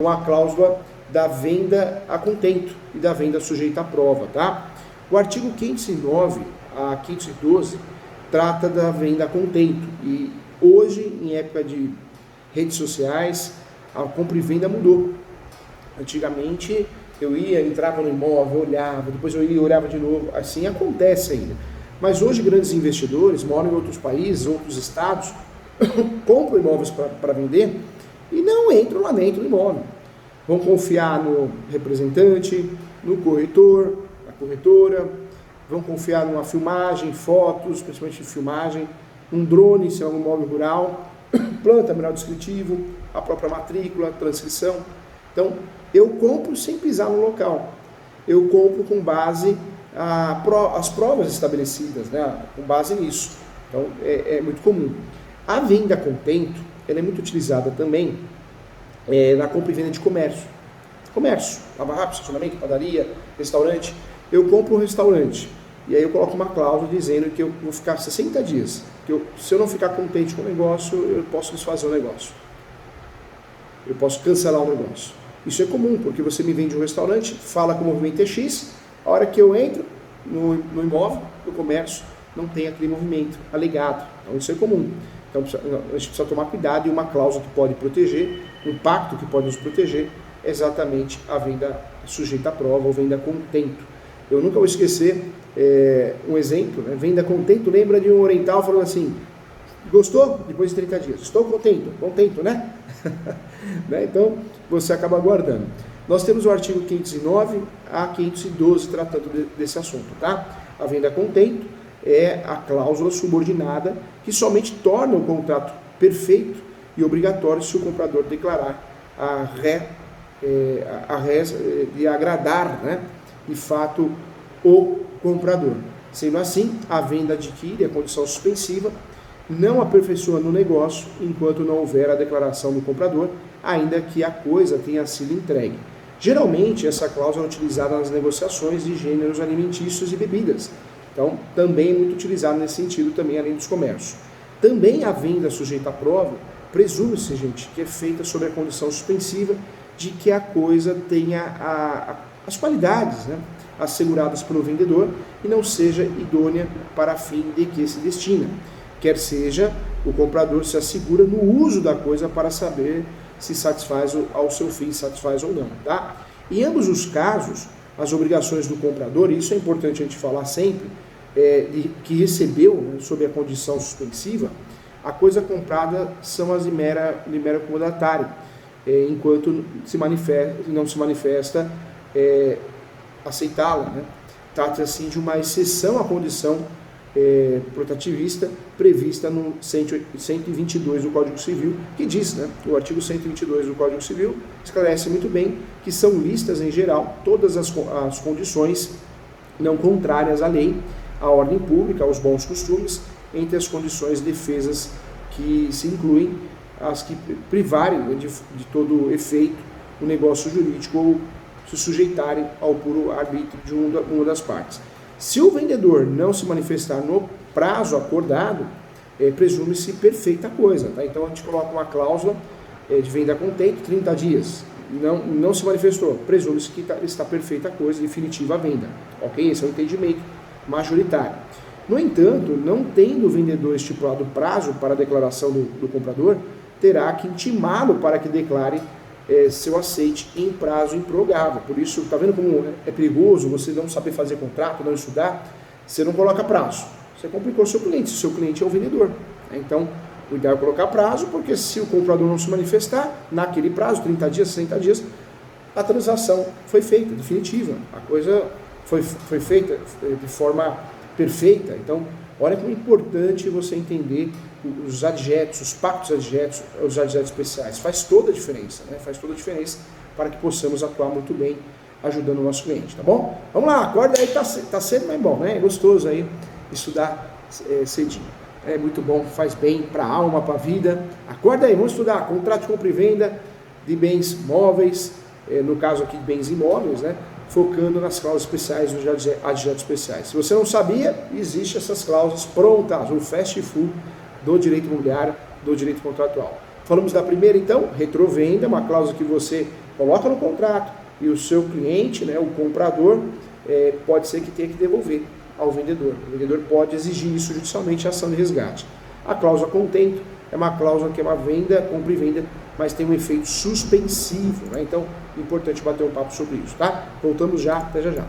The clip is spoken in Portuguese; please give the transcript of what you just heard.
com a cláusula da venda a contento e da venda sujeita à prova, tá? O artigo 509 a 512 trata da venda a contento e hoje, em época de redes sociais, a compra e venda mudou. Antigamente eu entrava no imóvel, olhava, depois eu olhava de novo, assim acontece ainda. Mas hoje grandes investidores moram em outros países, outros estados, compram imóveis para vender e não entram lá dentro do imóvel. Vão confiar no representante, no corretor, na corretora, vão confiar numa filmagem, fotos, principalmente filmagem, um drone, se é um imóvel rural, planta, mineral descritivo, a própria matrícula, transcrição. Então, eu compro sem pisar no local. Eu compro com base as provas estabelecidas, né? Com base nisso. Então, é muito comum. A venda a contento, ela é muito utilizada também na compra e venda de comércio. Comércio, lava rápido, estacionamento, padaria, restaurante. Eu compro um restaurante e aí eu coloco uma cláusula dizendo que eu vou ficar 60 dias. Se eu não ficar contente com o negócio, eu posso desfazer o negócio. Eu posso cancelar o negócio. Isso é comum, porque você me vende um restaurante, fala que o movimento é X, a hora que eu entro no imóvel, no comércio, não tem aquele movimento alegado. Então isso é comum. Então a gente precisa tomar cuidado e uma cláusula que pode proteger, um pacto que pode nos proteger, é exatamente a venda sujeita à prova ou venda a contento. Eu nunca vou esquecer um exemplo, né? Venda a contento, lembra de um oriental falando assim, gostou? Depois de 30 dias, estou contento, né? Então você acaba guardando. Nós temos o artigo 509 a 512 tratando desse assunto, tá? A venda a contento é a cláusula subordinada que somente torna o contrato perfeito e obrigatório se o comprador declarar de agradar, né, de fato o comprador. Sendo assim, a venda adquire a condição suspensiva, não aperfeiçoa no negócio enquanto não houver a declaração do comprador, ainda que a coisa tenha sido entregue. Geralmente, essa cláusula é utilizada nas negociações de gêneros alimentícios e bebidas. Então, também é muito utilizado nesse sentido, também além dos comércios. Também a venda sujeita à prova, presume-se, gente, que é feita sob a condição suspensiva de que a coisa tenha as qualidades, né, asseguradas pelo vendedor e não seja idônea para fim de que se destina. Quer seja, o comprador se assegura no uso da coisa para saber se satisfaz ao seu fim, satisfaz ou não, tá? Em ambos os casos, as obrigações do comprador, e isso é importante a gente falar sempre, que recebeu, né, sob a condição suspensiva, a coisa comprada são as de mera comodatário, enquanto não se manifesta aceitá-la, né? Trata-se assim de uma exceção à condição protativista prevista no 122 do Código Civil, que diz, né, o artigo 122 do Código Civil esclarece muito bem que são listas em geral todas as condições não contrárias à lei, à ordem pública, aos bons costumes, entre as condições defesas que se incluem as que privarem, né, de todo efeito o negócio jurídico ou se sujeitarem ao puro arbítrio de uma das partes. Se o vendedor não se manifestar no prazo acordado, presume-se perfeita a coisa, tá? Então a gente coloca uma cláusula de venda a contento, 30 dias, não se manifestou, presume-se que está perfeita a coisa, definitiva a venda, ok? Esse é o entendimento majoritário. No entanto, não tendo o vendedor estipulado prazo para a declaração do comprador, terá que intimá-lo para que declare seu aceite em prazo improrrogável. Por isso, está vendo como é perigoso você não saber fazer contrato, não estudar? Você não coloca prazo. Você complicou o seu cliente, se o seu cliente é o vendedor. Então, o ideal é colocar prazo, porque se o comprador não se manifestar, naquele prazo, 30 dias, 60 dias, a transação foi feita, definitiva. A coisa foi feita de forma perfeita. Então, olha como é importante você entender os adjetos, os pactos adjetos, os adjetos especiais. Faz toda a diferença, né? Faz toda a diferença para que possamos atuar muito bem ajudando o nosso cliente, tá bom? Vamos lá, acorda aí, tá cedo, mas é bom, né? É gostoso aí estudar cedinho. É muito bom, faz bem para a alma, para a vida. Acorda aí, vamos estudar contrato de compra e venda de bens móveis, no caso aqui de bens imóveis, né? Focando nas cláusulas especiais, nos adjetos especiais. Se você não sabia, existem essas cláusulas prontas, o fast food do direito imobiliário, do direito contratual. Falamos da primeira, então, retrovenda, uma cláusula que você coloca no contrato e o seu cliente, né, o comprador, pode ser que tenha que devolver ao vendedor. O vendedor pode exigir isso judicialmente, a ação de resgate. A cláusula contento é uma cláusula que é uma venda, compra e venda, mas tem um efeito suspensivo, né? Então, é importante bater um papo sobre isso, tá? Voltamos já, até já já.